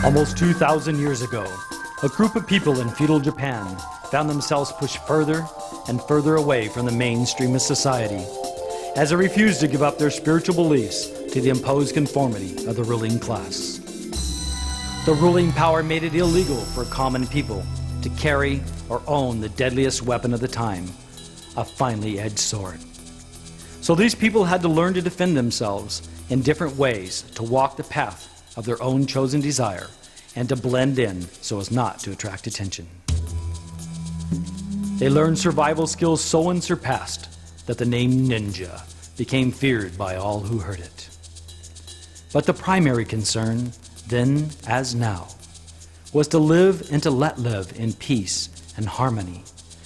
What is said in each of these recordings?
Almost 2,000 years ago, a group of people in feudal Japan found themselves pushed further and further away from the mainstream of society as they refused to give up their spiritual beliefs to the imposed conformity of the ruling class. The ruling power made it illegal for common people to carry or own the deadliest weapon of the time, a finely edged sword. So these people had to learn to defend themselves in different ways, to walk the path of their own chosen desire, and to blend in so as not to attract attention. They learned survival skills so unsurpassed that the name ninja became feared by all who heard it. But the primary concern, then as now, was to live and to let live in peace and harmony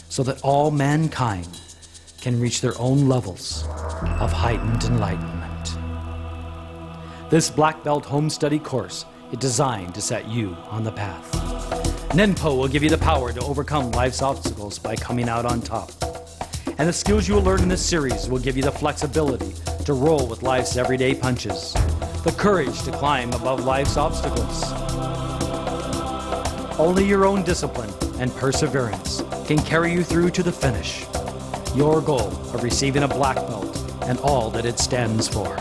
so that all mankind can reach their own levels of heightened enlightenment. This Black Belt Home Study course is designed to set you on the path. Ninpo will give you the power to overcome life's obstacles by coming out on top. And the skills you will learn in this series will give you the flexibility to roll with life's everyday punches, the courage to climb above life's obstacles. Only your own discipline and perseverance can carry you through to the finish, your goal of receiving a black belt and all that it stands for.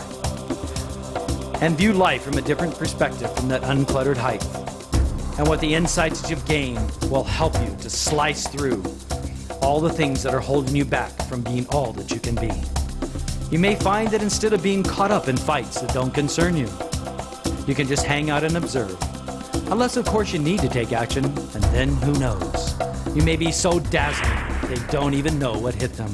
And view life from a different perspective from that uncluttered height. And what the insights that you've gained will help you to slice through all the things that are holding you back from being all that you can be. You may find that instead of being caught up in fights that don't concern you, you can just hang out and observe. Unless, of course, you need to take action, and then who knows? You may be so dazzling they don't even know what hit them.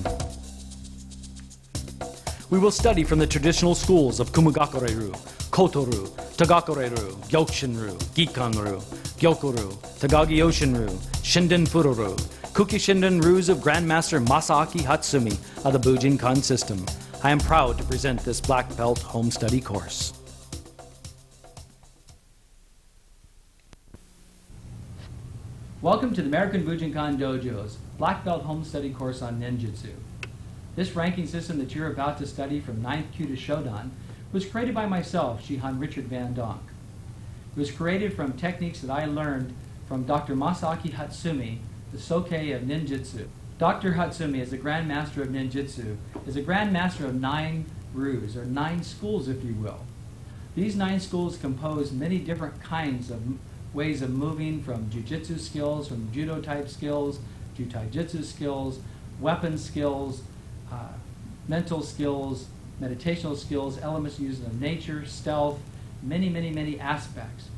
We will study from the traditional schools of Kumogakure-ryu, Koto-ryu, Tagakure-ryu, Gyokushin-ryu, Gikan-ryu, Gyokuro, Tagagi-Yoshin-ryu, Shinden-Furo-ryu, Kuki-Shinden-ryus of Grandmaster Masaaki Hatsumi of the Bujinkan system. I am proud to present this Black Belt Home Study course. Welcome to the American Bujinkan Dojo's Black Belt Home Study course on ninjutsu. This ranking system that you're about to study from 9th Kyu to Shodan was created by myself, Shihan Richard Van Donk. It was created from techniques that I learned from Dr. Masaaki Hatsumi, the Soke of ninjutsu. Dr. Hatsumi, as a Grandmaster of ninjutsu, is a Grandmaster of 9 ryus, or 9 schools, if you will. These 9 schools compose many different kinds of ways of moving, from jujitsu skills, from judo type skills, to taijutsu skills, weapon skills, mental skills, meditational skills, elements used in nature, stealth, many aspects.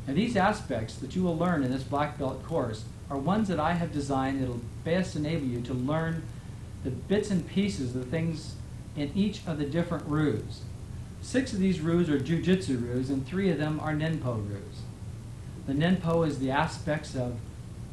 And these aspects that you will learn in this Black Belt course are ones that I have designed that will best enable you to learn the bits and pieces of the things in each of the different ryus. 6 of these ryus are jujitsu ryus, and 3 of them are ninpo ryus. The ninpo is the aspects of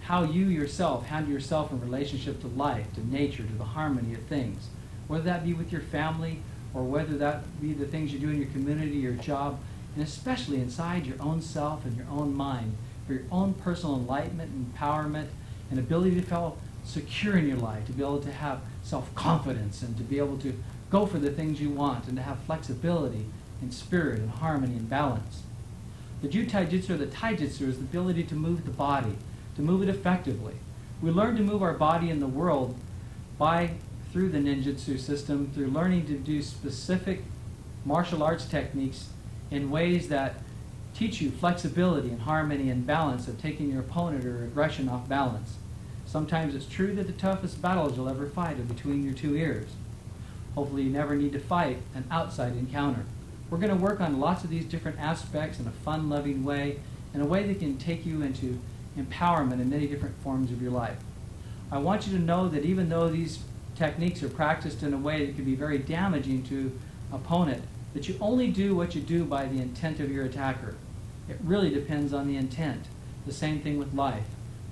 how you yourself handle yourself in relationship to life, to nature, to the harmony of things. Whether that be with your family, or whether that be the things you do in your community, your job, and especially inside your own self and your own mind, for your own personal enlightenment, empowerment, and ability to feel secure in your life, to be able to have self-confidence, and to be able to go for the things you want, and to have flexibility in spirit and harmony and balance. The Ju-Taijutsu, or the Taijutsu, is the ability to move the body, to move it effectively. We learn to move our body in the world through the ninjutsu system, through learning to do specific martial arts techniques in ways that teach you flexibility and harmony and balance of taking your opponent or aggression off balance. Sometimes it's true that the toughest battles you'll ever fight are between your 2 ears. Hopefully you never need to fight an outside encounter. We're going to work on lots of these different aspects in a fun, loving way, in a way that can take you into empowerment in many different forms of your life. I want you to know that even though these techniques are practiced in a way that can be very damaging to opponent, that you only do what you do by the intent of your attacker. It really depends on the intent. The same thing with life.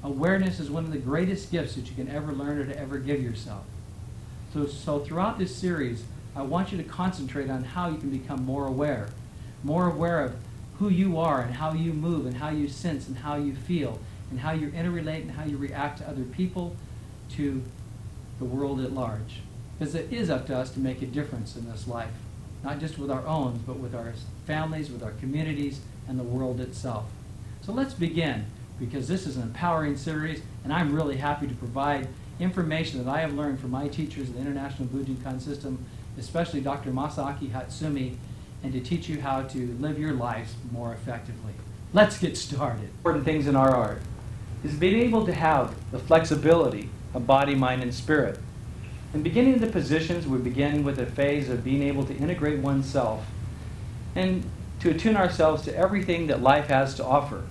Awareness is one of the greatest gifts that you can ever learn or to ever give yourself. So throughout this series, I want you to concentrate on how you can become more aware of who you are and how you move and how you sense and how you feel and how you interrelate and how you react to other people, to the world at large. Because it is up to us to make a difference in this life, not just with our own, but with our families, with our communities, and the world itself. So let's begin, because this is an empowering series, and I'm really happy to provide information that I have learned from my teachers in the International Bujinkan system, especially Dr. Masaaki Hatsumi, and to teach you how to live your lives more effectively. Let's get started. Important things in our art is being able to have the flexibility of body, mind, and spirit. In beginning the positions, we begin with a phase of being able to integrate oneself and to attune ourselves to everything that life has to offer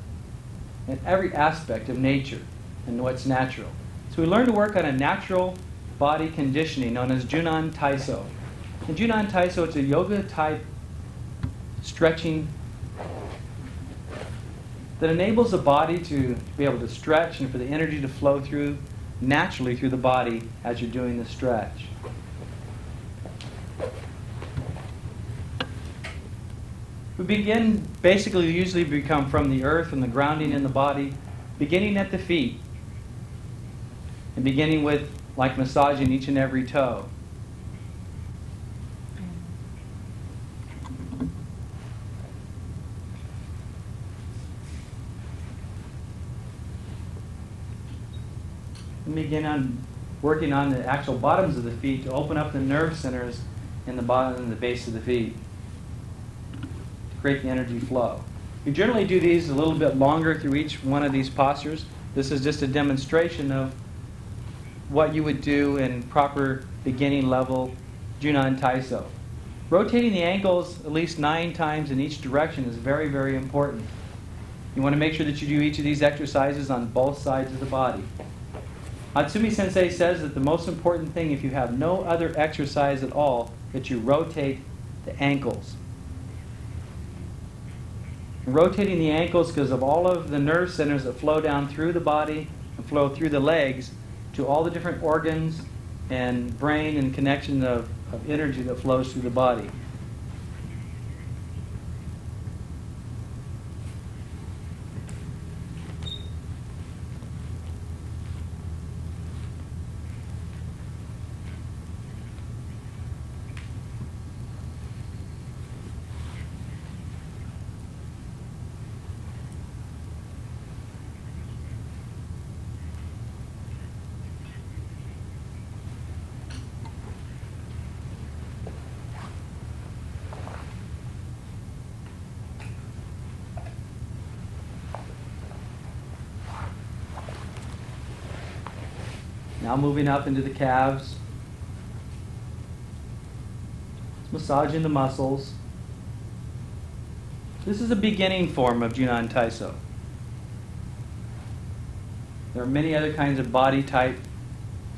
and every aspect of nature and what's natural. So we learn to work on a natural body conditioning known as Junan Taiso. In Junan Taiso, it's a yoga type stretching that enables the body to be able to stretch and for the energy to flow through naturally through the body as you're doing the stretch. We begin, basically usually become from the earth and the grounding in the body, beginning at the feet and beginning with like massaging each and every toe. And begin on working on the actual bottoms of the feet to open up the nerve centers in the bottom and the base of the feet to create the energy flow. We generally do these a little bit longer through each one of these postures. This is just a demonstration of what you would do in proper beginning level Junan Taiso. Rotating the ankles at least 9 times in each direction is very, very important. You want to make sure that you do each of these exercises on both sides of the body. Hatsumi Sensei says that the most important thing, if you have no other exercise at all, that you rotate the ankles. And rotating the ankles because of all of the nerve centers that flow down through the body and flow through the legs to all the different organs and brain and connection of energy that flows through the body. Now moving up into the calves. Massaging the muscles. This is a beginning form of Junan Taiso. There are many other kinds of body type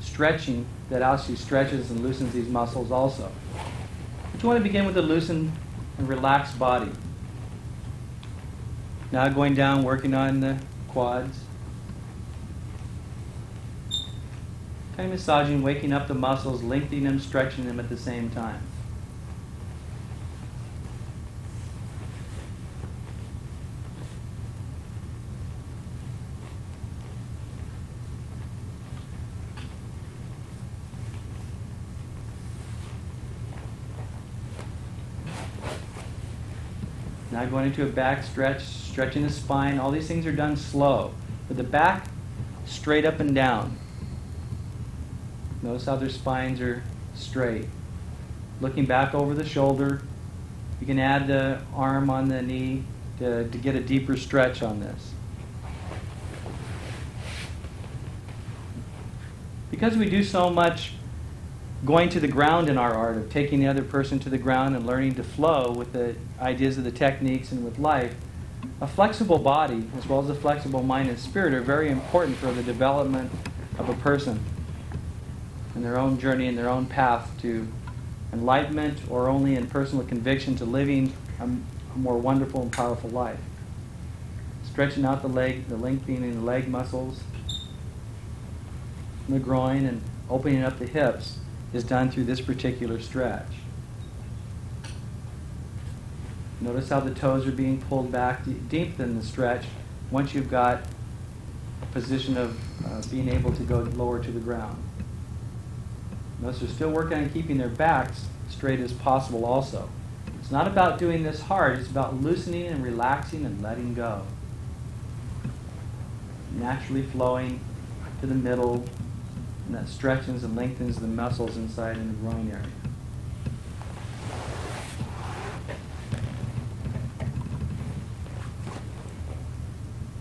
stretching that actually stretches and loosens these muscles also. But you want to begin with a loosened and relaxed body. Now going down, working on the quads. Kind of massaging, waking up the muscles, lengthening them, stretching them at the same time. Now going into a back stretch, stretching the spine. All these things are done slow. With the back straight up and down. Notice how their spines are straight. Looking back over the shoulder. You can add the arm on the knee to get a deeper stretch on this. Because we do so much going to the ground in our art, of taking the other person to the ground and learning to flow with the ideas of the techniques and with life, a flexible body as well as a flexible mind and spirit are very important for the development of a person in their own journey and their own path to enlightenment, or only in personal conviction to living a more wonderful and powerful life. Stretching out the leg, the lengthening the leg muscles, the groin, and opening up the hips is done through this particular stretch. Notice how the toes are being pulled back deep in the stretch once you've got a position of being able to go lower to the ground. Notice they're still working on keeping their backs straight as possible also. It's not about doing this hard, it's about loosening and relaxing and letting go. Naturally flowing to the middle, and that stretches and lengthens the muscles inside in the groin area.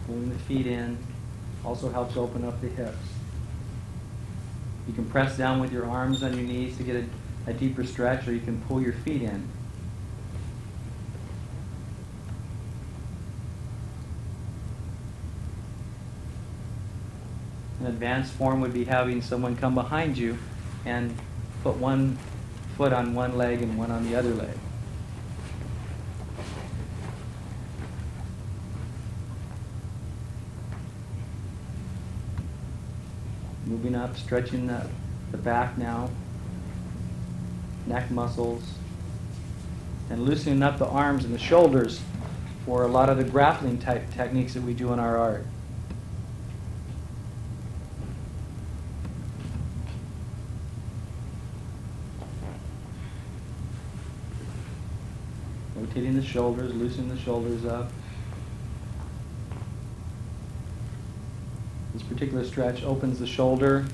Pulling the feet in also helps open up the hips. You can press down with your arms on your knees to get a deeper stretch, or you can pull your feet in. An advanced form would be having someone come behind you and put one foot on one leg and one on the other leg. Moving up, stretching the back now, neck muscles, and loosening up the arms and the shoulders for a lot of the grappling type techniques that we do in our art. Rotating the shoulders, loosening the shoulders up. This particular stretch opens the shoulder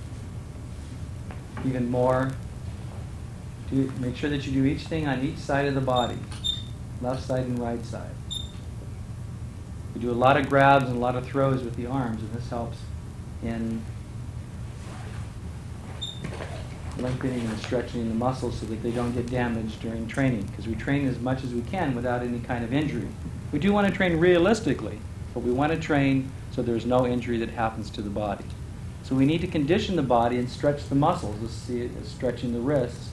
even more. Make sure that you do each thing on each side of the body, left side and right side. We do a lot of grabs and a lot of throws with the arms, and this helps in lengthening and stretching the muscles so that they don't get damaged during training, because we train as much as we can without any kind of injury. We do want to train realistically, but we want to train so there's no injury that happens to the body. So we need to condition the body and stretch the muscles. Let's see it as stretching the wrists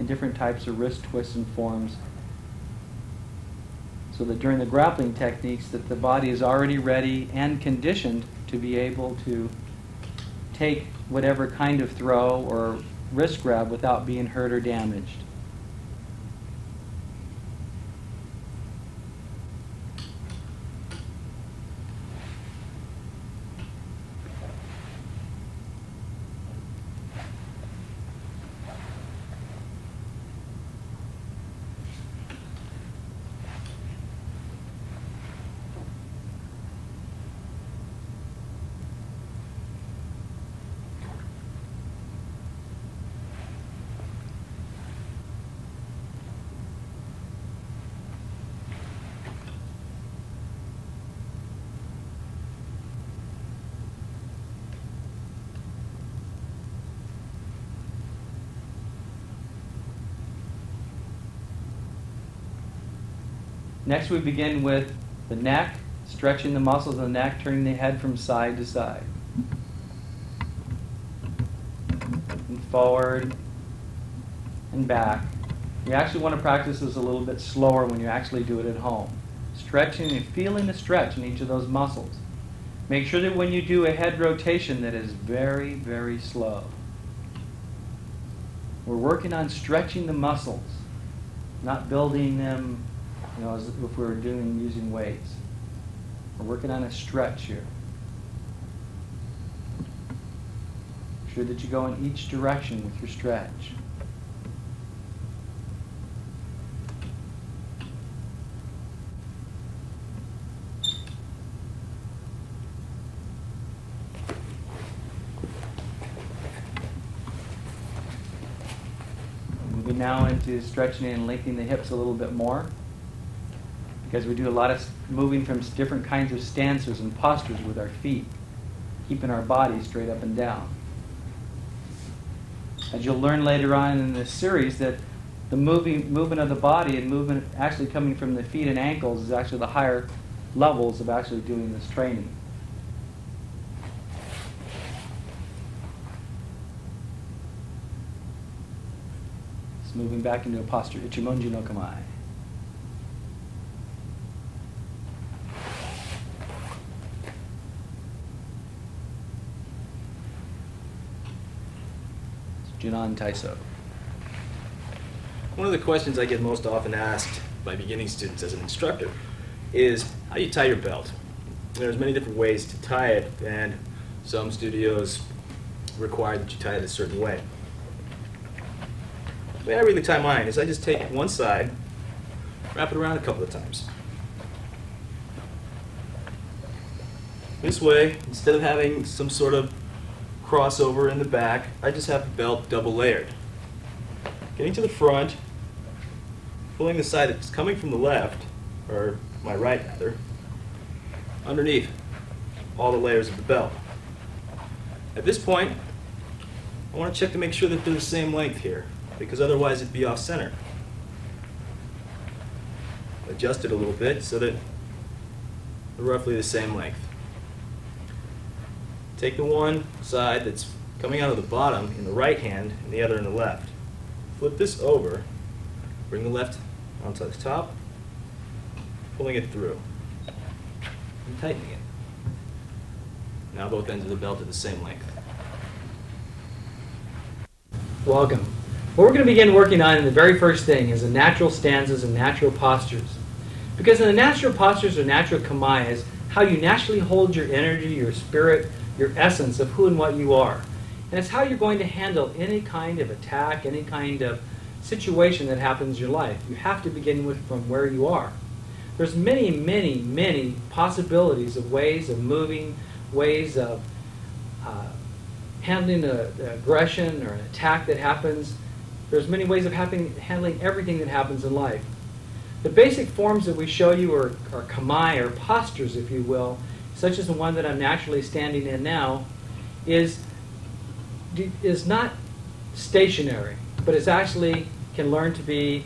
and different types of wrist twists and forms, so that during the grappling techniques that the body is already ready and conditioned to be able to take whatever kind of throw or wrist grab without being hurt or damaged. Next, we begin with the neck, stretching the muscles of the neck, turning the head from side to side. And forward and back. You actually want to practice this a little bit slower when you actually do it at home. Stretching and feeling the stretch in each of those muscles. Make sure that when you do a head rotation that is very, very slow. We're working on stretching the muscles, not building them, as if we were using weights. We're working on a stretch here. Make sure that you go in each direction with your stretch. Moving now into stretching and lengthening the hips a little bit more, because we do a lot of moving from different kinds of stances and postures with our feet, keeping our body straight up and down. As you'll learn later on in this series, that the movement of the body and movement actually coming from the feet and ankles is actually the higher levels of actually doing this training. It's moving back into a posture, Ichimonji no Kamae. Junan Taiso. One of the questions I get most often asked by beginning students as an instructor is how you tie your belt. There's many different ways to tie it, and some studios require that you tie it a certain way. The way I really tie mine is I just take one side wrap it around a couple of times. This way, instead of having some sort of crossover in the back, I just have the belt double layered. Getting to the front, pulling the side that's coming from the left, or my right rather, underneath all the layers of the belt. At this point, I want to check to make sure that they're the same length here, because otherwise it'd be off center. Adjust it a little bit so that they're roughly the same length. Take the one side that's coming out of the bottom in the right hand and the other in the left. Flip this over, bring the left onto the top, pulling it through, and tightening it. Now both ends of the belt are the same length. Welcome. What we're going to begin working on in the very first thing is the natural stanzas and natural postures. Because in the natural postures or natural kamae is how you naturally hold your energy, your spirit, your essence of who and what you are. And it's how you're going to handle any kind of attack, any kind of situation that happens in your life. You have to begin with from where you are. There's many, many, many possibilities of ways of moving, ways of handling the aggression or an attack that happens. There's many ways of handling everything that happens in life. The basic forms that we show you are kamae, or postures, if you will, such as the one that I'm naturally standing in now, is not stationary, but it's actually can learn to be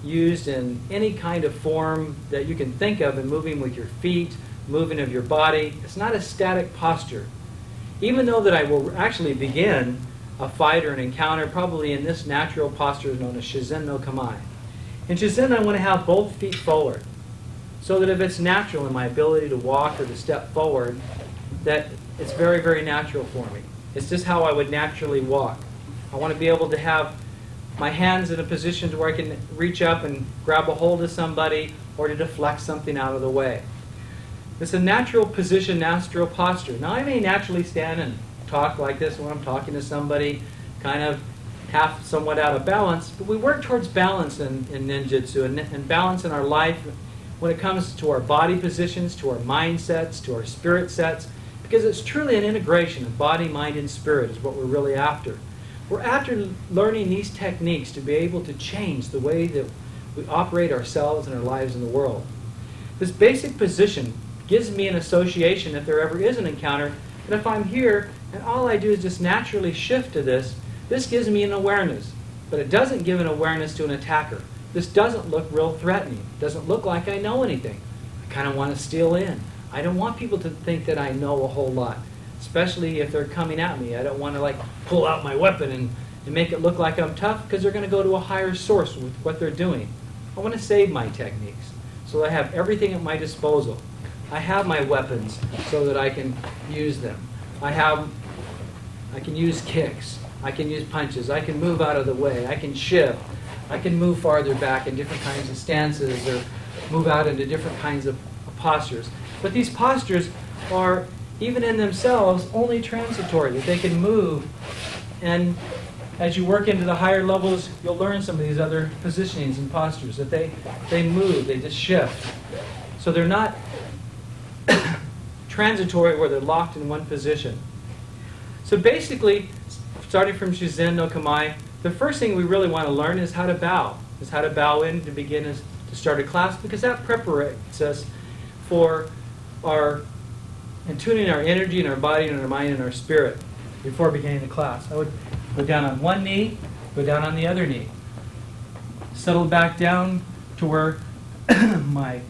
used in any kind of form that you can think of in moving with your feet, moving of your body. It's not a static posture. Even though that I will actually begin a fight or an encounter probably in this natural posture known as Shizen no Kamae. In Shizen, I want to have both feet forward, so that if it's natural in my ability to walk or to step forward, that it's very, very natural for me. It's just how I would naturally walk. I want to be able to have my hands in a position to where I can reach up and grab a hold of somebody or to deflect something out of the way. It's a natural position, natural posture. Now I may naturally stand and talk like this when I'm talking to somebody, kind of half somewhat out of balance, but we work towards balance in ninjutsu and balance in our life when it comes to our body positions, to our mindsets, to our spirit sets, because it's truly an integration of body, mind, and spirit is what we're really after. We're after learning these techniques to be able to change the way that we operate ourselves and our lives in the world. This basic position gives me an association if there ever is an encounter, that if I'm here and all I do is just naturally shift to this gives me an awareness. But it doesn't give an awareness to an attacker. This doesn't look real threatening. It doesn't look like I know anything. I kind of want to steal in. I don't want people to think that I know a whole lot, especially if they're coming at me. I don't want to pull out my weapon and make it look like I'm tough, because they're going to go to a higher source with what they're doing. I want to save my techniques so that I have everything at my disposal. I have my weapons so that I can use them. I can use kicks. I can use punches. I can move out of the way. I can shift. I can move farther back in different kinds of stances or move out into different kinds of postures. But these postures are, even in themselves, only transitory, that they can move. And as you work into the higher levels, you'll learn some of these other positionings and postures, that they move, they just shift. So they're not transitory where they're locked in one position. So basically, starting from Shizen no Kamae, the first thing we really want to learn is how to bow. Is how to bow in to begin to start a class, because that prepares us for and tuning our energy and our body and our mind and our spirit before beginning the class. I would go down on one knee, go down on the other knee. Settle back down to where my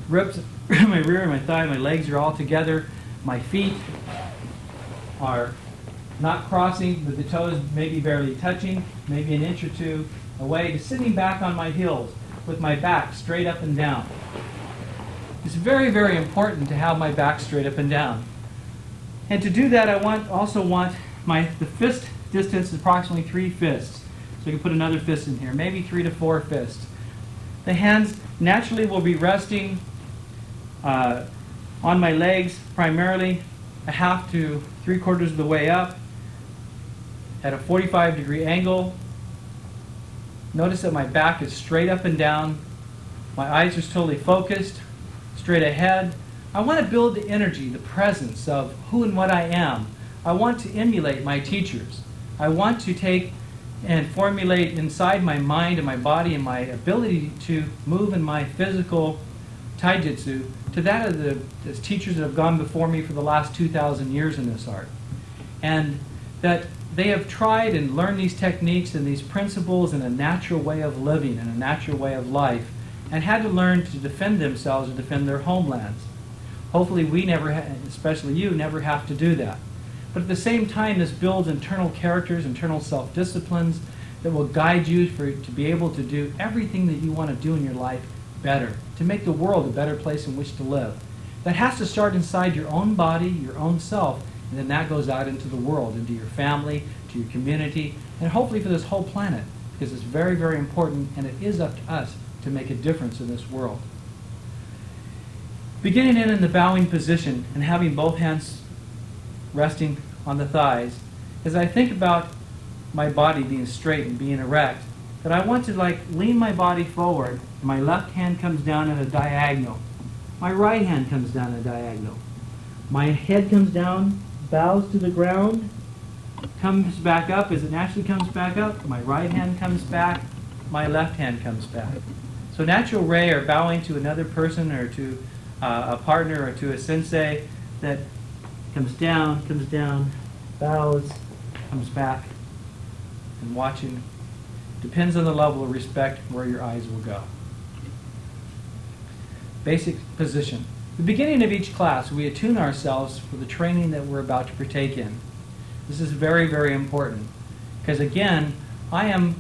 ribs, my rear, my thigh, my legs are all together. My feet are not crossing, but the toes maybe barely touching, maybe an inch or two away, to sitting back on my heels with my back straight up and down. It's very, very important to have my back straight up and down. And to do that, I also want the fist distance is approximately 3 fists. So I can put another fist in here, maybe 3 to 4 fists. The hands naturally will be resting on my legs, primarily a half to 3/4 of the way up, at a 45-degree angle, Notice that my back is straight up and down. My eyes are totally focused, straight ahead. I want to build the energy, the presence of who and what I am. I want to emulate my teachers. I want to take and formulate inside my mind and my body and my ability to move in my physical taijutsu to that of the teachers that have gone before me for the last 2,000 years in this art. And that they have tried and learned these techniques and these principles in a natural way of living and a natural way of life, and had to learn to defend themselves and defend their homelands. Hopefully we never, especially you, never have to do that. But at the same time, this builds internal characters, internal self-disciplines that will guide you to be able to do everything that you want to do in your life better, to make the world a better place in which to live. That has to start inside your own body, your own self, and then that goes out into the world, into your family, to your community, and hopefully for this whole planet, because it's very, very important, and it is up to us to make a difference in this world. Beginning in the bowing position and having both hands resting on the thighs, as I think about my body being straight and being erect, that I want to lean my body forward, and my left hand comes down at a diagonal. My right hand comes down at a diagonal. My head comes down, bows to the ground, comes back up as it naturally comes back up. My right hand comes back, my left hand comes back. So natural rei, or bowing to another person or to a partner or to a sensei, that comes down, bows, comes back, and watching. Depends on the level of respect where your eyes will go. Basic position. At the beginning of each class, we attune ourselves for the training that we're about to partake in. This is very, very important, because again, I am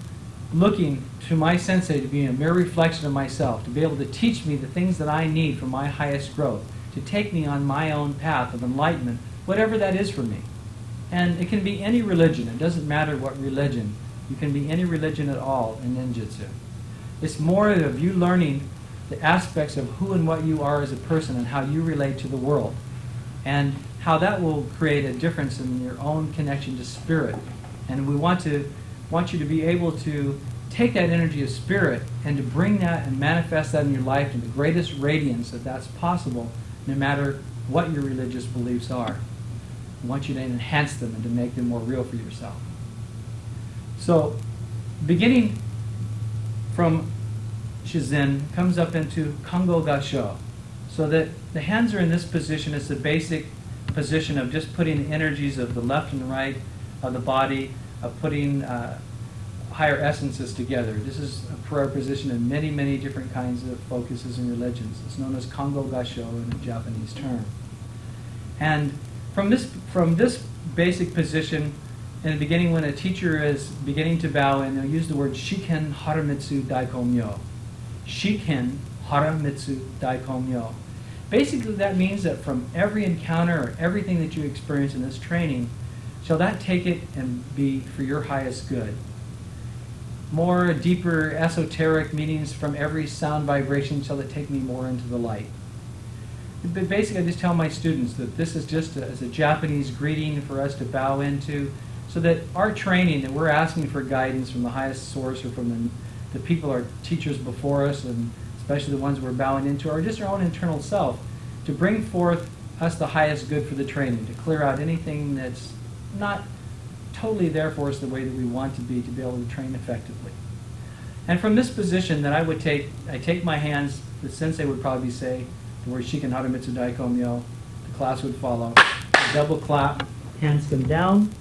looking to my sensei to be a mere reflection of myself, to be able to teach me the things that I need for my highest growth, to take me on my own path of enlightenment, whatever that is for me. And it can be any religion. It doesn't matter what religion. You can be any religion at all in ninjutsu. It's more of you learning the aspects of who and what you are as a person and how you relate to the world, and how that will create a difference in your own connection to spirit. And we want you to be able to take that energy of spirit and to bring that and manifest that in your life in the greatest radiance that's possible, no matter what your religious beliefs are. I want you to enhance them and to make them more real for yourself. So, beginning from Shizen, comes up into Kango Gasho, so that the hands are in this position. It's the basic position of just putting the energies of the left and right of the body, of putting higher essences together. This is a prayer position in many, many different kinds of focuses and religions. It's known as Kango Gasho in a Japanese term. And from this basic position, in the beginning, when a teacher is beginning to bow in, they'll use the word Shiken Haramitsu Daikomyo. Shiken Haramitsu Daikomyo. Basically, that means that from every encounter or everything that you experience in this training, shall that take it and be for your highest good. More deeper esoteric meanings from every sound vibration shall it take me more into the light. But basically, I just tell my students that this is just as a Japanese greeting for us to bow into, so that our training, that we're asking for guidance from the highest source or from the people, our teachers before us, and especially the ones we're bowing into, or just our own internal self, to bring forth us the highest good for the training, to clear out anything that's not totally there for us the way that we want to be able to train effectively. And from this position that I take my hands, the sensei would probably say the word Shiken Haramitsu Daikomyo, the class would follow, a double clap, hands come down,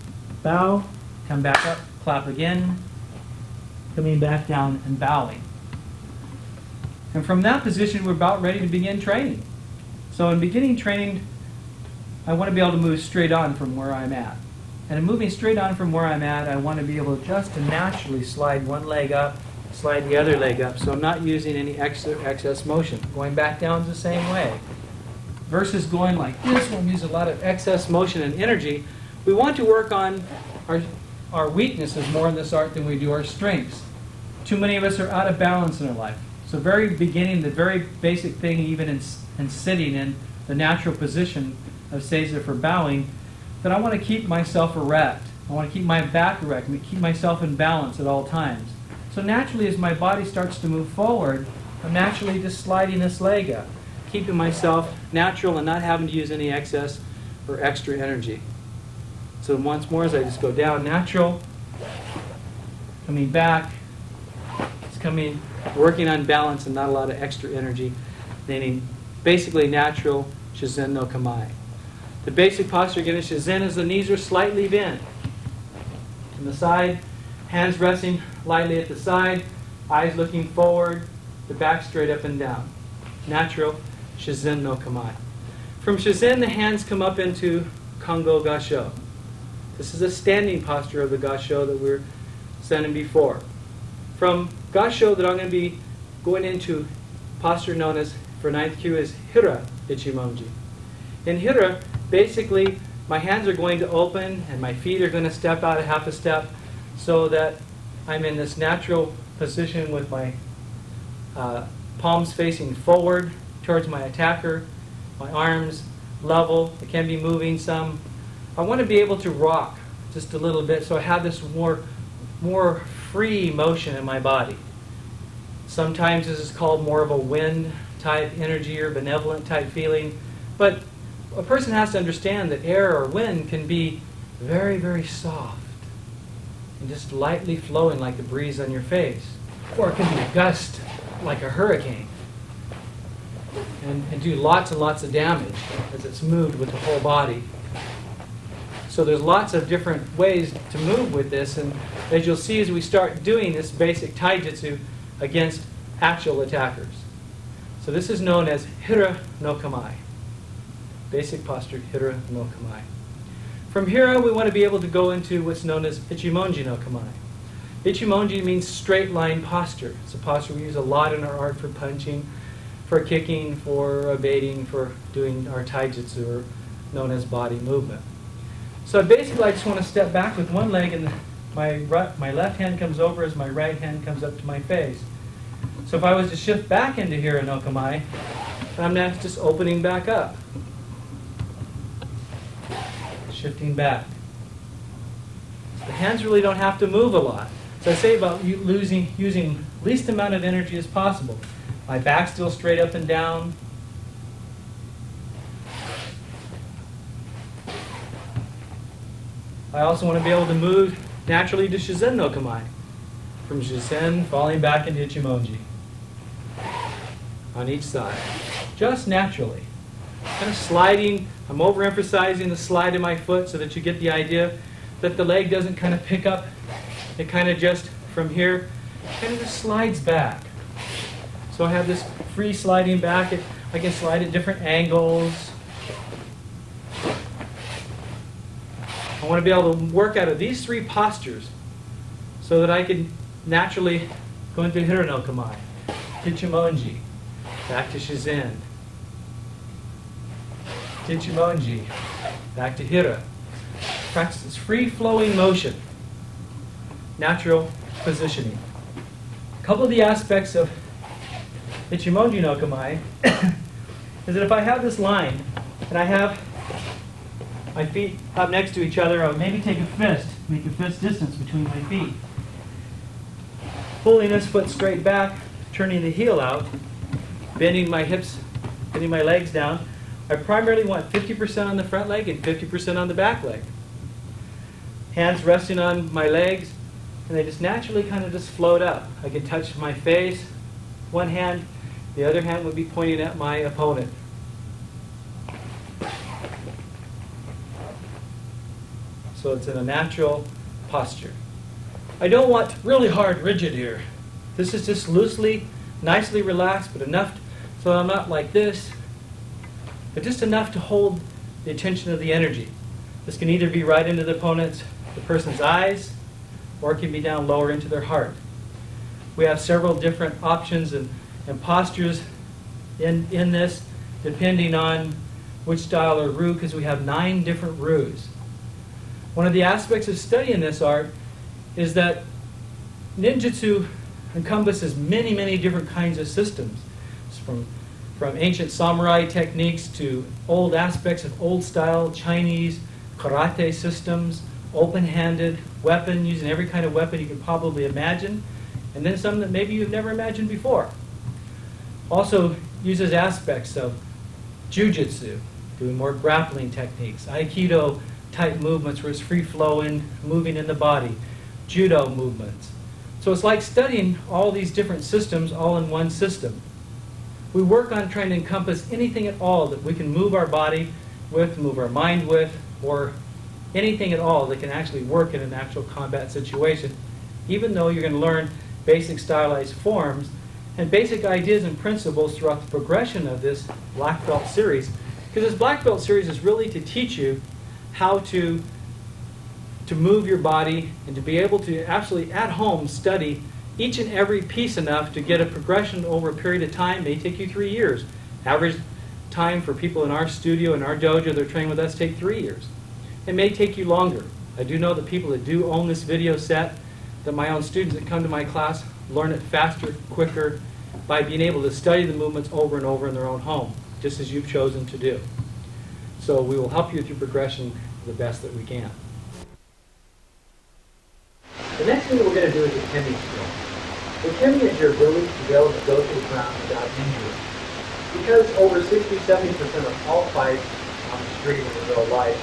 bow, come back up, clap again, coming back down and bowing. And from that position, we're about ready to begin training. So in beginning training, I want to be able to move straight on from where I'm at. And in moving straight on from where I'm at, I want to be able just to naturally slide one leg up, slide the other leg up, so I'm not using any excess motion. Going back down is the same way. Versus going like this, where I'm using a lot of excess motion and energy, we want to work on our weaknesses more in this art than we do our strengths. Too many of us are out of balance in our life. So very beginning, the very basic thing, even in sitting in the natural position of Seiza for bowing, that I want to keep myself erect. I want to keep my back erect, and keep myself in balance at all times. So naturally, as my body starts to move forward, I'm naturally just sliding this leg up, keeping myself natural and not having to use any excess or extra energy. So once more, as I just go down, natural, coming back, it's coming, working on balance and not a lot of extra energy, meaning basically natural Shizen no Kamae. The basic posture again in Shizen is the knees are slightly bent. From the side, hands resting lightly at the side, eyes looking forward, the back straight up and down. Natural Shizen no Kamae. From Shizen, the hands come up into Kongo Gasho. This is a standing posture of the Gasho that we were sending before. From Gasho that I'm going to be going into, posture known as, for ninth kyu, is Hira Ichimonji. In Hira, basically, my hands are going to open and my feet are going to step out a half a step so that I'm in this natural position with my palms facing forward towards my attacker, my arms level. It can be moving some. I want to be able to rock just a little bit so I have this more free motion in my body. Sometimes this is called more of a wind type energy or benevolent type feeling. But a person has to understand that air or wind can be very, very soft and just lightly flowing like the breeze on your face. Or it can be a gust like a hurricane and do lots and lots of damage as it's moved with the whole body. So there's lots of different ways to move with this, and as you'll see as we start doing this basic taijutsu against actual attackers. So this is known as Hira no Kamae. Basic posture, Hira no Kamae. From Hira, we want to be able to go into what's known as Ichimonji no Kamae. Ichimonji means straight line posture. It's a posture we use a lot in our art for punching, for kicking, for baiting, for doing our taijutsu, or known as body movement. So basically, I just want to step back with one leg, and my left hand comes over as my right hand comes up to my face. So if I was to shift back into Hira no Kamae, I'm now just opening back up. Shifting back. The hands really don't have to move a lot. So I say about using least amount of energy as possible. My back still straight up and down. I also want to be able to move naturally to Shizen no Kamae. From Shizen, falling back into Ichimonji. On each side. Just naturally. Kind of sliding. I'm overemphasizing the slide of my foot so that you get the idea that the leg doesn't kind of pick up. It kind of just, from here, kind of just slides back. So I have this free sliding back. I can slide at different angles. I want to be able to work out of these three postures so that I can naturally go into Hira no Kamae, Ichimonji, back to Shizen, Ichimonji, back to Hira. Practice this free-flowing motion, natural positioning. A couple of the aspects of Ichimonji no Kamae is that if I have this line and I have my feet up next to each other, I'll maybe take a fist, make a fist distance between my feet. Pulling this foot straight back, turning the heel out, bending my hips, bending my legs down. I primarily want 50% on the front leg and 50% on the back leg. Hands resting on my legs, and they just naturally kind of just float up. I can touch my face, one hand, the other hand would be pointing at my opponent. So it's in a natural posture. I don't want really hard, rigid here. This is just loosely, nicely relaxed, but enough so I'm not like this, but just enough to hold the attention of the energy. This can either be right into the person's eyes, or it can be down lower into their heart. We have several different options and postures in this, depending on which style or ryu, because we have 9 different ryus. One of the aspects of studying this art is that ninjutsu encompasses many, many different kinds of systems. It's from ancient samurai techniques to old aspects of old-style Chinese karate systems, open-handed weapon, using every kind of weapon you can probably imagine, and then some that maybe you've never imagined before. Also uses aspects of Jiu-Jitsu, doing more grappling techniques, Aikido type movements where it's free-flowing, moving in the body, Judo movements. So it's like studying all these different systems all in one system. We work on trying to encompass anything at all that we can move our body with, move our mind with, or anything at all that can actually work in an actual combat situation, even though you're going to learn basic stylized forms and basic ideas and principles throughout the progression of this Black Belt series. Because this Black Belt series is really to teach you how to move your body and to be able to actually at home study each and every piece enough to get a progression over a period of time. It may take you 3 years. Average time for people in our studio, in our dojo that are training with us, take 3 years. It may take you longer. I do know that people that do own this video set, that my own students that come to my class learn it faster, quicker, by being able to study the movements over and over in their own home, just as you've chosen to do. So we will help you with your progression the best that we can. The next thing we're going to do is a kemi skill. The kemi is your ability to be able to go to the ground without injury. Because over 60-70% of all fights on the street in real life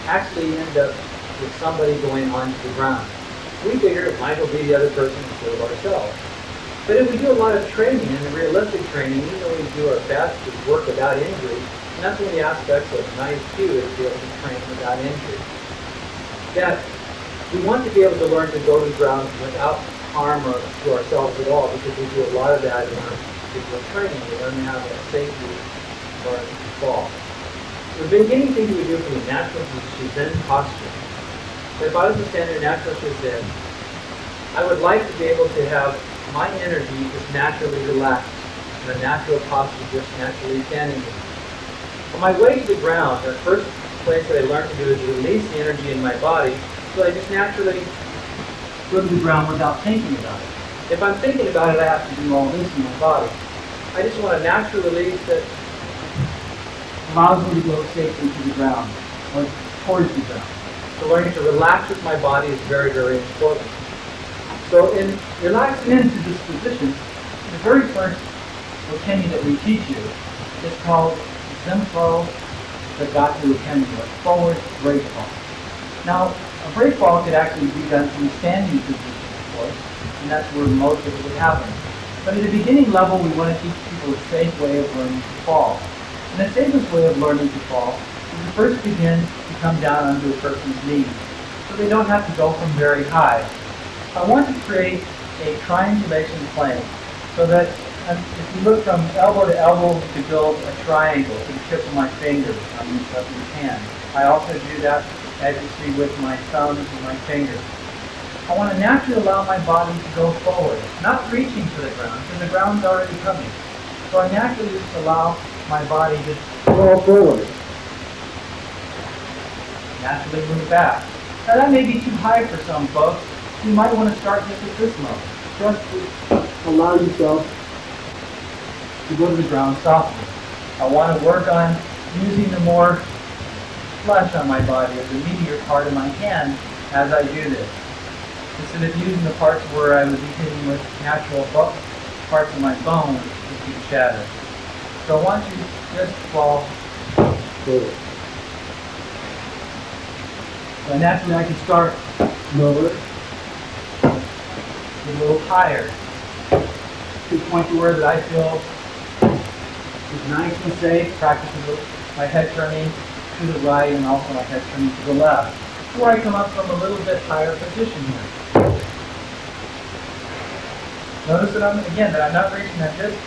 actually end up with somebody going onto the ground. We figure it might as well be the other person instead of ourselves. But if we do a lot of training, and the realistic training, even though we do our best to work without injury, and that's one of the aspects of an IQ is to be able to train without injury. That we want to be able to learn to go to the ground without harm or to ourselves at all, because we do a lot of that in our particular training. We learn how to safely learn to fall. The beginning thing we do from the natural Shizen posture. If I was to stand in natural Shizen, I would like to be able to have my energy just naturally relaxed in a natural posture, just naturally standing here. On my way to the ground, the first place that I learned to do is release the energy in my body, so I just naturally go to the ground without thinking about it. If I'm thinking about it, I have to do all this in my body. I just want a natural release that allows me to go safely to the ground, or towards the ground. So learning to relax with my body is very, very important. So in relaxing into this position, the very first kemi that we teach you is called Zenpo Sagatu Kemi, or forward break fall. Now, a break fall could actually be done from a standing position, of course, and that's where most of it would happen. But at the beginning level, we want to teach people a safe way of learning to fall. And the safest way of learning to fall is to first begin to come down under a person's knees, so they don't have to go from very high. I want to create a triangulation plane, so that if you look from elbow to elbow to build a triangle to the tip of my fingers on each of your hand. I also do that, as you see, with my thumbs and my fingers. I want to naturally allow my body to go forward, not reaching for the ground, because the ground's already coming. So I naturally just allow my body to roll forward. Naturally move back. Now that may be too high for some folks. You might want to start just at this level. Just to allow yourself to go to the ground softly. I want to work on using the more flesh on my body, or the meatier part of my hand, as I do this. Instead of using the parts where I would be hitting with natural parts of my bone to keep shatter. So I want you to just fall forward. So naturally I can start lower, a little higher, to the point where that I feel is nice and safe, practicing my head turning to the right and also my head turning to the left. Where I come up from a little bit higher position here. Notice that I'm not reaching, I'm just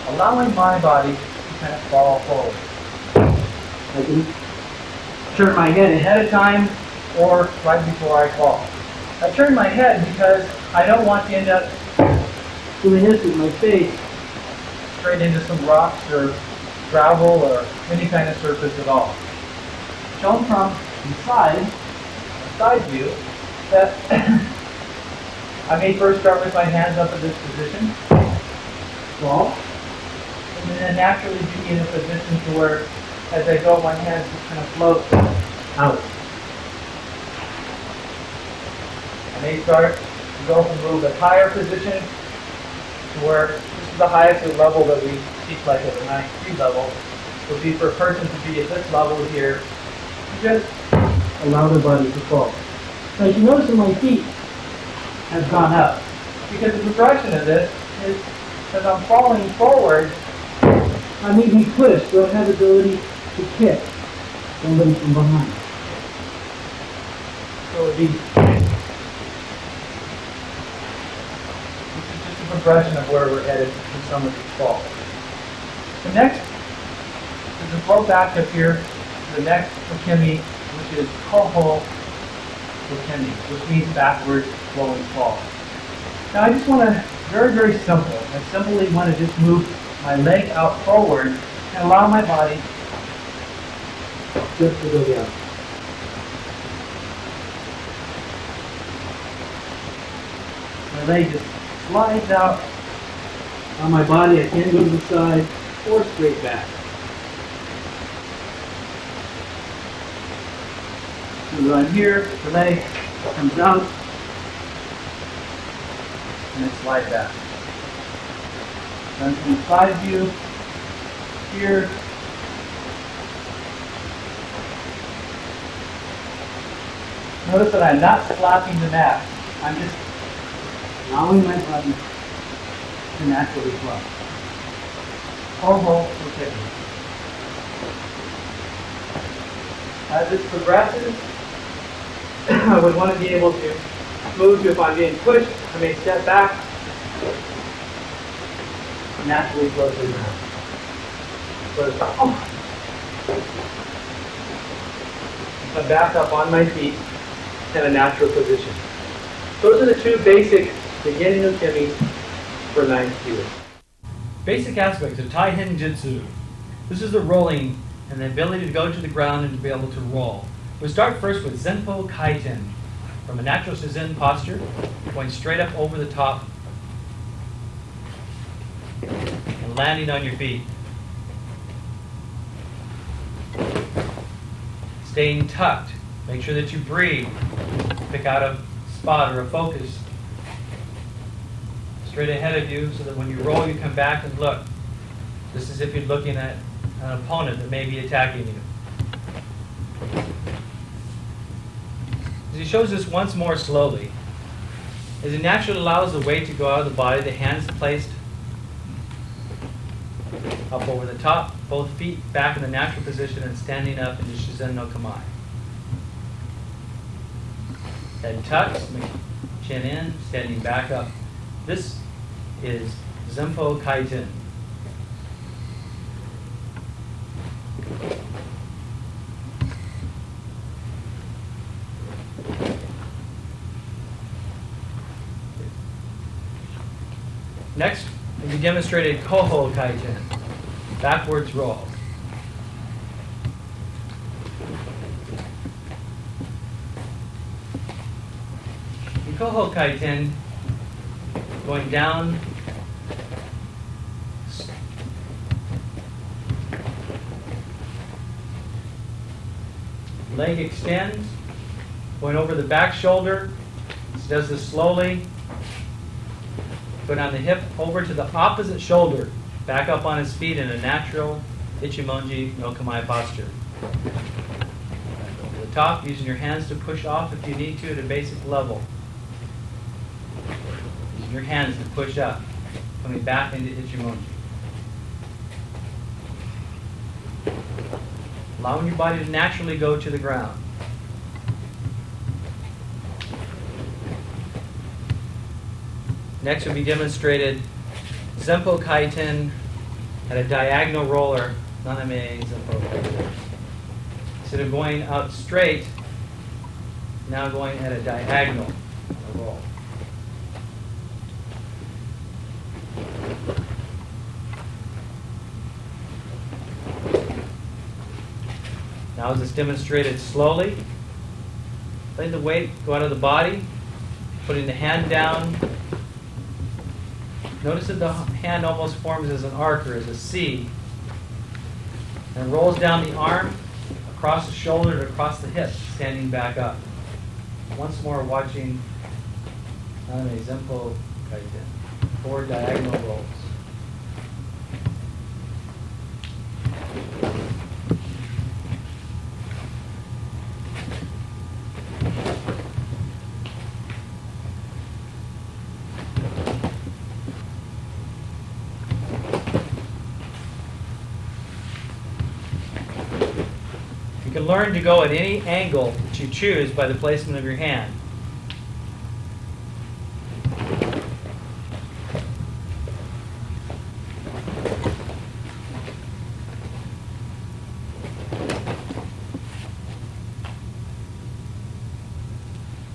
allowing my body to kind of fall forward. I can turn my head ahead of time or right before I fall. I turn my head because I don't want to end up doing this with my face straight into some rocks or gravel or any kind of surface at all. Shown from the side view, that I may first start with my hands up in this position, fall, and then naturally be in a position to where, as I go, my hands just kind of float out. I may start to go from a little bit higher position to where this is the highest level that we teach, like at the 9th level, would be for a person to be at this level here, just allow the body to fall. So as you notice that my feet have gone up, because the progression of this is as I'm falling forward, I may be pushed, so I have the ability to kick somebody from behind. So it would be, this is just a progression of where we're headed in some of these falls. The next is a flow back up here to the next Wakemi, which is Koho Wakemi, which means backward flowing fall. Now I just want to, very, very simple. I simply want to just move my leg out forward and allow my body just to go down. My leg just slides out on my body. I can go to the side or straight back. So I'm here, the leg comes out, and then slide back. Then from the side view, here, notice that I'm not slapping the mat. I'm just allowing my body to naturally flow. Koho Wakemi. As this progresses, I would want to be able to move to, if I'm being pushed, I may step back, naturally flow to the ground. I'm back up on my feet in a natural position. Those are the two basic beginning of Wakemi for 9th kyu. Basic aspects of Tai Hin Jitsu. This is the rolling and the ability to go to the ground and to be able to roll. We start first with Zenpo Kaiten, from a natural Shizen posture, going straight up over the top and landing on your feet. Staying tucked. Make sure that you breathe. Pick out a spot or a focus straight ahead of you so that when you roll, you come back and look. This is if you're looking at an opponent that may be attacking you. As he shows this once more slowly, as he naturally allows the weight to go out of the body, the hands placed up over the top, both feet back in the natural position and standing up into Shizen no Kamae. Head tucks, chin in, standing back up. This is Zenpo Kaiten. Next, we demonstrated Koho Kaiten, backwards roll. In Koho Kaiten, going down, leg extends, going over the back shoulder. Does this slowly. Go down the hip, over to the opposite shoulder, back up on his feet in a natural Ichimonji no Kamae posture. Back over the top, using your hands to push off if you need to at a basic level. Using your hands to push up, coming back into Ichimonji. Allowing your body to naturally go to the ground. Next will be demonstrated Zenpo Kaiten at a diagonal roller, Naname Zenpo Kaiten. Instead of going out straight, now going at a diagonal roll. Now as it's demonstrated slowly, letting the weight go out of the body, putting the hand down. Notice that the hand almost forms as an arc or as a C, and rolls down the arm, across the shoulder, and across the hips, standing back up. Once more watching Naname Zenpo Kaiten. 4 diagonal rolls. You can learn to go at any angle that you choose by the placement of your hand.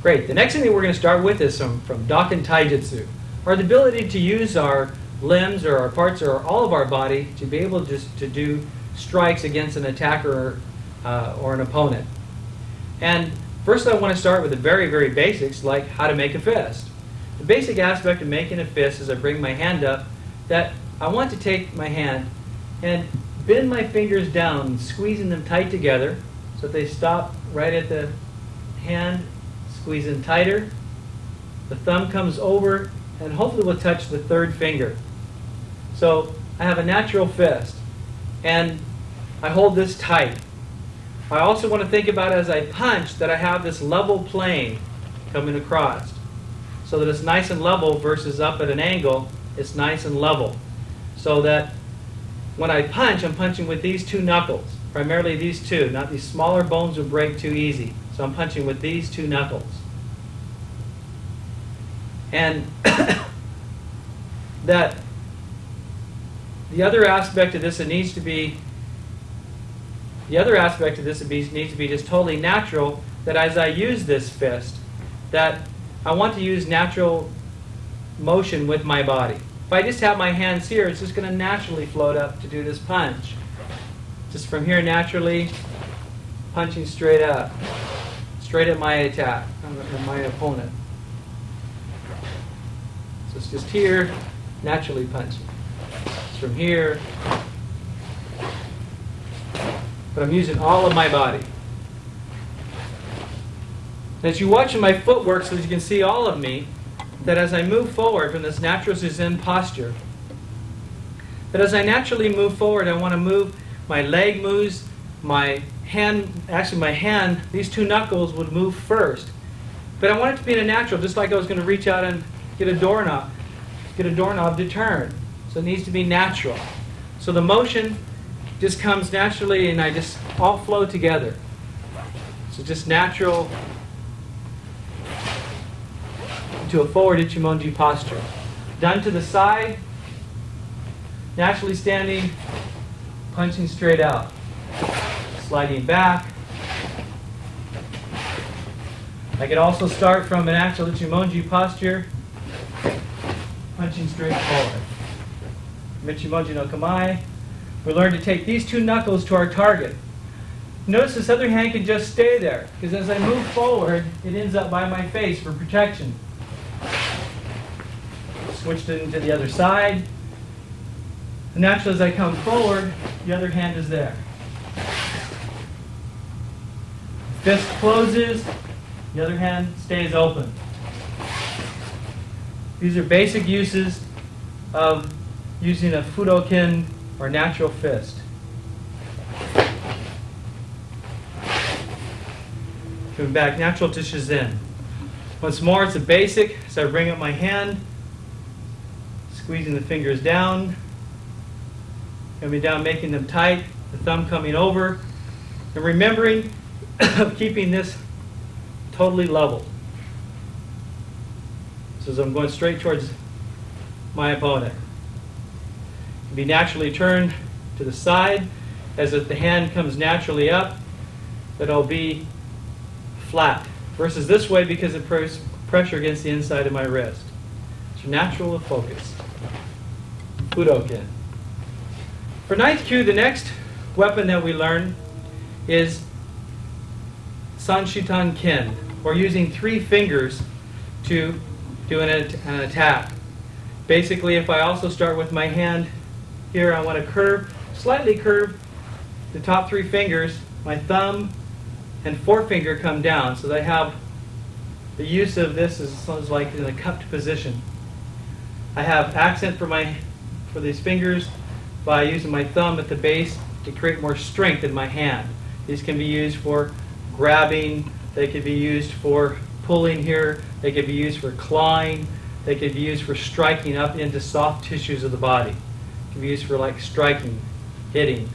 Great. The next thing that we're going to start with is from Dokken Taijutsu. Or the ability to use our limbs or our parts or all of our body to be able just to do strikes against an attacker or an opponent. And first I want to start with the very, very basics, like how to make a fist. The basic aspect of making a fist is I bring my hand up, that I want to take my hand and bend my fingers down, squeezing them tight together so that they stop right at the hand, squeezing tighter. The thumb comes over and hopefully will touch the third finger. So I have a natural fist and I hold this tight. I also want to think about as I punch that I have this level plane coming across so that it's nice and level versus up at an angle. It's nice and level so that when I punch, I'm punching with these two knuckles, primarily these two. Not these smaller bones will break too easy. So I'm punching with these two knuckles. And that the other aspect of this, it needs to be needs to be just totally natural, that as I use this fist, that I want to use natural motion with my body. If I just have my hands here, it's just going to naturally float up to do this punch. Just from here naturally, punching straight up, straight at my attack, or my opponent. So it's just here, naturally punching. It's from here, but I'm using all of my body. As you watch my footwork, so that you can see all of me, that as I move forward from this natural Zazen posture, that as I naturally move forward, I want to move, my leg moves, my hand, these two knuckles would move first. But I want it to be in a natural, just like I was going to reach out and get a doorknob to turn. So it needs to be natural. So the motion just comes naturally and I just all flow together. So just natural to a forward Ichimonji posture. Done to the side, naturally standing, punching straight out. Sliding back. I could also start from an actual Ichimonji posture, punching straight forward. Ichimonji no Kamae. We learn to take these two knuckles to our target. Notice this other hand can just stay there, because as I move forward, it ends up by my face for protection. Switched it into the other side. And naturally, as I come forward, the other hand is there. Fist closes, the other hand stays open. These are basic uses of using a Fudoken or natural fist. Coming back, natural to Shizen. Once more, it's a basic. So I bring up my hand, squeezing the fingers down, coming down, making them tight, the thumb coming over, and remembering of keeping this totally level. So as I'm going straight towards my opponent. Be naturally turned to the side, as if the hand comes naturally up, that I'll be flat. Versus this way because it puts pressure against the inside of my wrist. So natural and focused. Fudoken. For ninth kyu, the next weapon that we learn is Sanshitan Ken, or using 3 fingers to do an attack. Basically, if I also start with my hand here, I want to slightly curve the top 3 fingers, my thumb and forefinger come down, so that I have the use of this is like in a cupped position. I have accent for these fingers by using my thumb at the base to create more strength in my hand. These can be used for grabbing, they can be used for pulling here, they can be used for clawing, they can be used for striking up into soft tissues of the body. It can be used for like striking, hitting,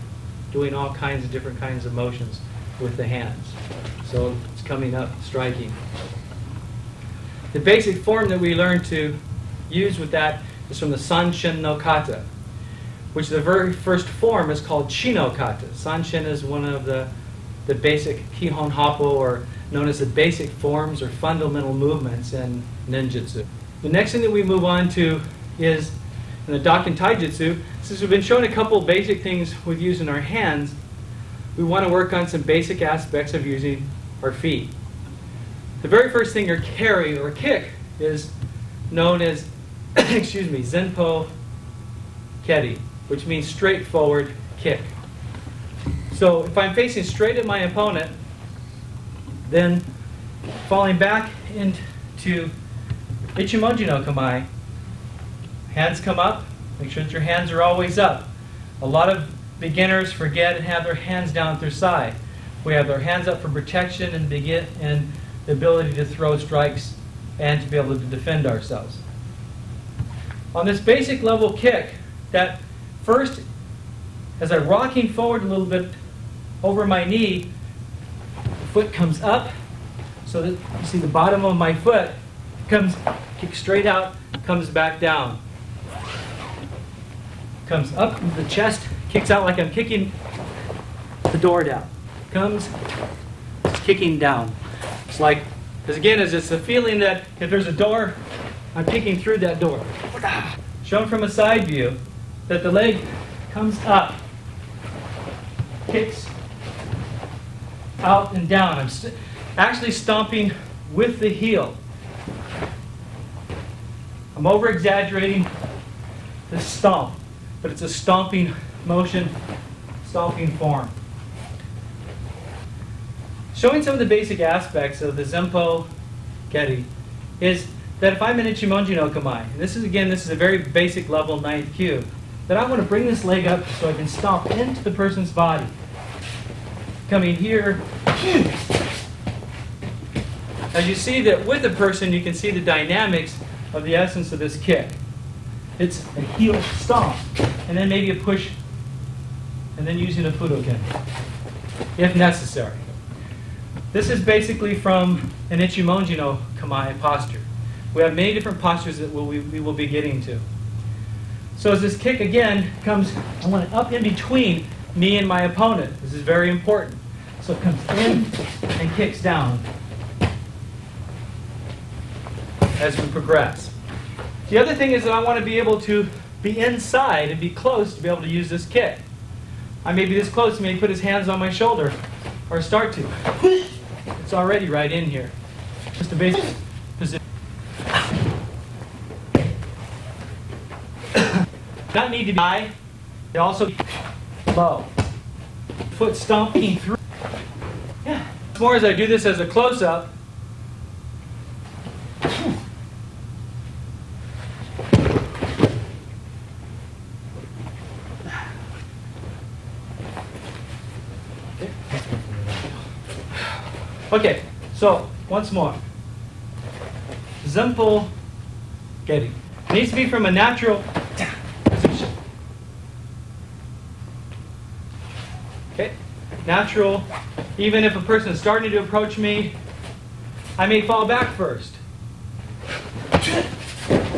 doing all kinds of different kinds of motions with the hands. So it's coming up, striking. The basic form that we learn to use with that is from the Sanshin no Kata, which the very first form is called Chino Kata. Sanshin is one of the basic Kihon Happo, or known as the basic forms or fundamental movements in ninjutsu. The next thing that we move on to is in the Dokken Taijutsu. Since we've been showing a couple basic things with using our hands, we want to work on some basic aspects of using our feet. The very first thing, your carry or kick, is known as Zenpo Keri, which means straightforward kick. So if I'm facing straight at my opponent, then falling back into Ichimonji no Kamae, hands come up, make sure that your hands are always up. A lot of beginners forget and have their hands down at their side. We have their hands up for protection and the ability to throw strikes and to be able to defend ourselves. On this basic level kick, that first, as I'm rocking forward a little bit over my knee, the foot comes up so that you see the bottom of my foot kicks straight out, comes back down. Comes up into the chest, kicks out like I'm kicking the door down. Comes, kicking down. It's like, because again, it's the feeling that if there's a door, I'm kicking through that door. Shown from a side view, that the leg comes up, kicks out and down. I'm actually stomping with the heel. I'm over-exaggerating the stomp, but it's a stomping motion, stomping form. Showing some of the basic aspects of the Zenpo Keri is that if I'm in Ichimonji no Kamae, and this is a very basic level 9th kyu, that I want to bring this leg up so I can stomp into the person's body. Coming here. As you see that with the person, you can see the dynamics of the essence of this kick. It's a heel stomp, and then maybe a push, and then using a Fudoken, if necessary. This is basically from an Ichimonji no Kamae posture. We have many different postures that we will be getting to. So as this kick again comes, I want it up in between me and my opponent. This is very important. So it comes in and kicks down as we progress. The other thing is that I want to be able to be inside and be close to be able to use this kick. I may be this close, he may put his hands on my shoulder, or start to. It's already right in here. Just a basic position. Not need to be high, it also low. Foot stomping through. Yeah. As more as I do this as a close-up, okay, so once more. Zenpo Keri. It needs to be from a natural position. Okay, natural. Even if a person is starting to approach me, I may fall back first.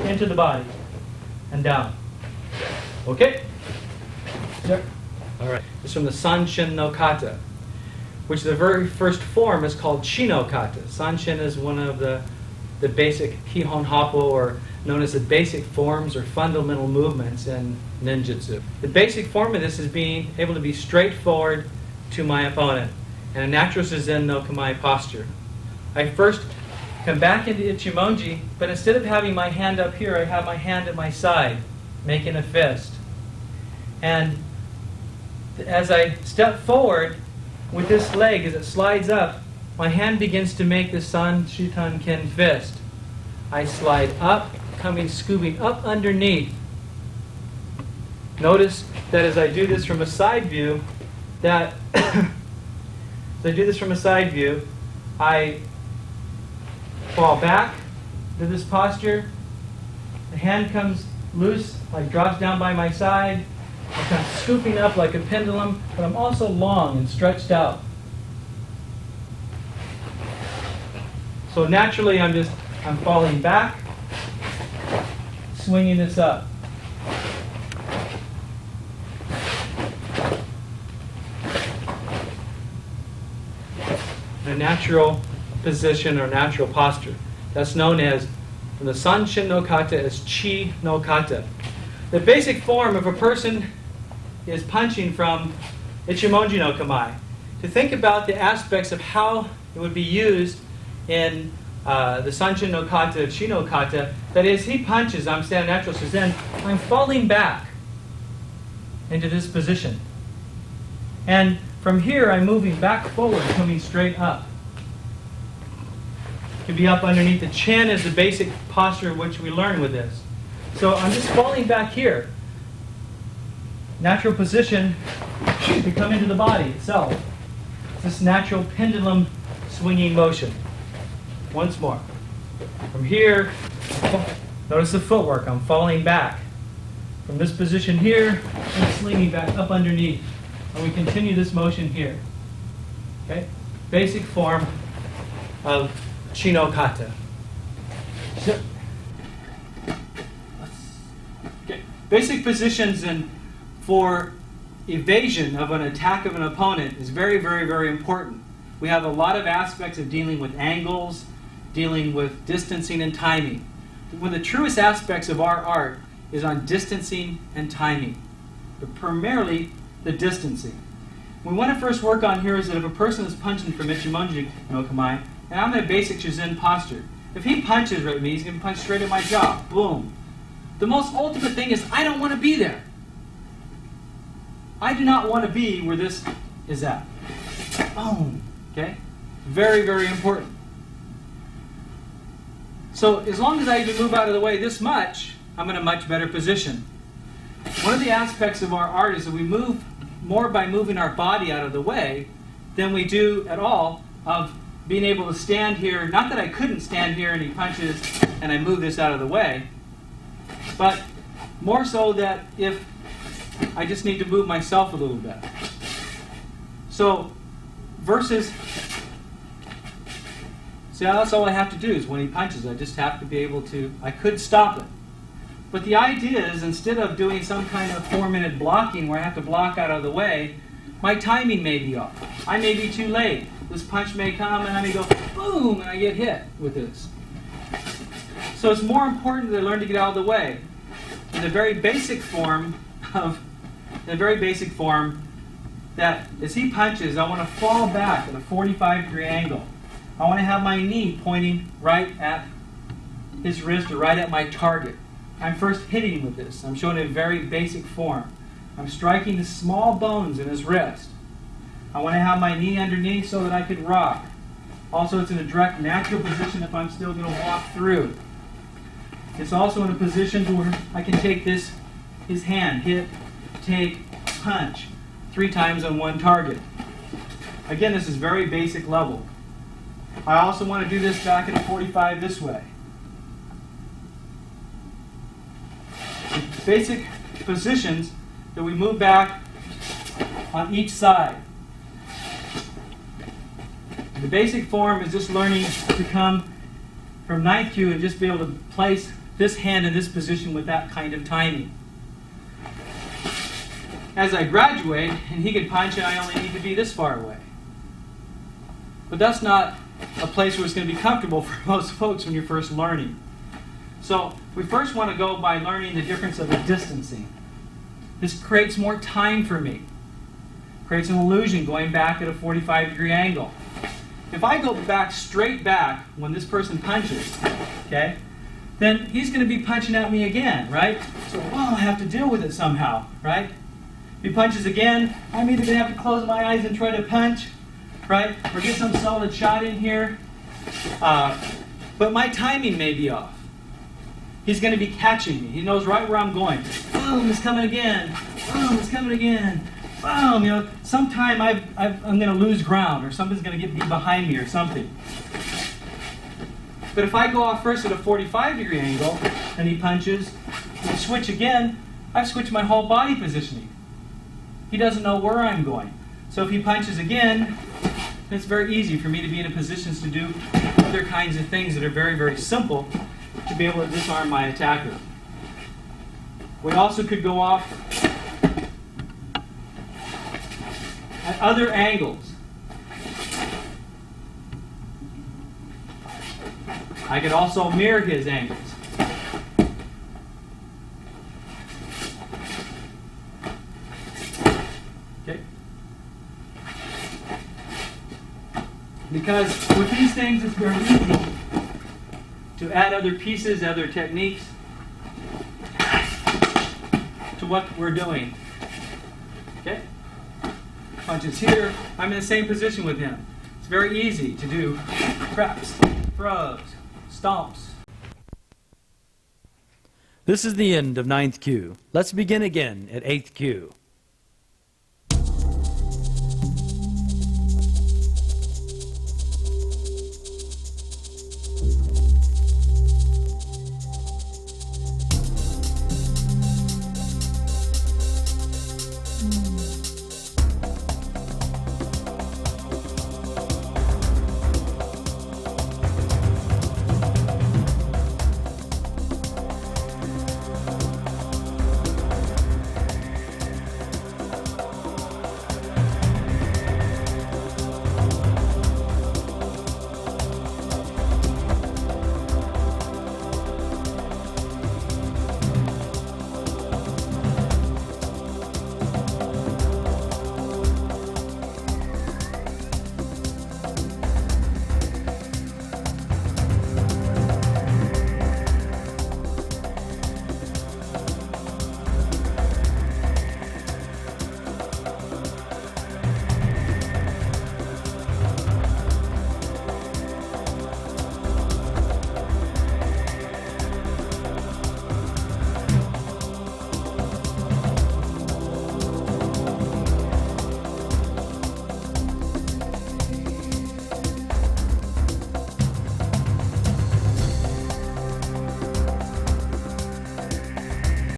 Into the body and down. Okay? Sure. All right. It's from the Sanshin no Kata, which the very first form is called Chino Kata. Sanshin is one of the basic Kihon Happo, or known as the basic forms or fundamental movements in ninjutsu. The basic form of this is being able to be straightforward to my opponent and a natural Zazen no Kamae posture. I first come back into Ichimonji, but instead of having my hand up here, I have my hand at my side, making a fist. And as I step forward with this leg, as it slides up, my hand begins to make the San Shitan Ken fist. I slide up coming, scooping up underneath. Notice that as I do this from a side view, I fall back to this posture. The hand comes loose, like drops down by my side. I'm kind of scooping up like a pendulum, but I'm also long and stretched out. So naturally, I'm falling back, swinging this up. A natural position or natural posture. That's known as, from the Sanshin no Kata, as Chi no Kata. The basic form of a person is punching from Ichimonji no Kamae. To think about the aspects of how it would be used in the Sanshin no Kata of Chi no Kata, that is, he punches, I'm standing natural Shizen, I'm falling back into this position. And from here, I'm moving back forward, coming straight up. To be up underneath the chin is the basic posture which we learn with this. So I'm just falling back here. Natural position to come into the body itself. It's this natural pendulum swinging motion. Once more. From here, notice the footwork. I'm falling back. From this position here, I'm slinging back up underneath. And we continue this motion here. Okay? Basic form of Chi no Kata. Okay. Basic positions for evasion of an attack of an opponent is very, very, very important. We have a lot of aspects of dealing with angles, dealing with distancing and timing. One of the truest aspects of our art is on distancing and timing, but primarily the distancing. What we want to first work on here is that if a person is punching from Ichimonji no Kamae, and I'm in a basic Shizen posture, if he punches right at me, he's going to punch straight at my jaw. Boom. The most ultimate thing is I don't want to be there. I do not want to be where this is at. Boom. Okay? Very, very important. So as long as I even move out of the way this much, I'm in a much better position. One of the aspects of our art is that we move more by moving our body out of the way than we do at all of being able to stand here. Not that I couldn't stand here and he punches and I move this out of the way, but more so that if I just need to move myself a little bit. So versus, see, that's all I have to do is when he punches, I just have to be able to, I could stop it. But the idea is instead of doing some kind of 4-minute blocking where I have to block out of the way, my timing may be off. I may be too late. This punch may come and I may go boom and I get hit with this. So it's more important that I learn to get out of the way. In the very basic form that as he punches, I want to fall back at a 45-degree angle. I want to have my knee pointing right at his wrist or right at my target. I'm first hitting with this. I'm showing a very basic form. I'm striking the small bones in his wrist. I want to have my knee underneath so that I could rock. Also, it's in a direct, natural position if I'm still going to walk through. It's also in a position where I can take his hand, hit, take, punch, 3 times on one target. Again, this is very basic level. I also want to do this back at a 45 this way. Basic positions that we move back on each side. The basic form is just learning to come from 9th kyu and just be able to place this hand in this position with that kind of timing. As I graduate, and he can punch, and I only need to be this far away. But that's not a place where it's going to be comfortable for most folks when you're first learning. So we first want to go by learning the difference of the distancing. This creates more time for me. Creates an illusion going back at a 45-degree angle. If I go back straight back when this person punches, okay, then he's going to be punching at me again, right? So, well, I have to deal with it somehow, right? If he punches again, I'm either going to have to close my eyes and try to punch, right? Or get some solid shot in here. But my timing may be off. he's going to be catching me. He knows right where I'm going. Boom, it's coming again. Boom, it's coming again. Boom, you know, sometime I'm going to lose ground, or something's going to be behind me or something. But if I go off first at a 45-degree angle, and he punches, and switch again, I've switched my whole body positioning. He doesn't know where I'm going. So if he punches again, it's very easy for me to be in a position to do other kinds of things that are very, very simple to be able to disarm my attacker. We also could go off at other angles. I could also mirror his angles. Okay? Because with these things, it's very easy to add other pieces, other techniques to what we're doing. Okay? Punches here. I'm in the same position with him. It's very easy to do traps, throws, stomps. This is the end of 9th Q. Let's begin again at 8th Q.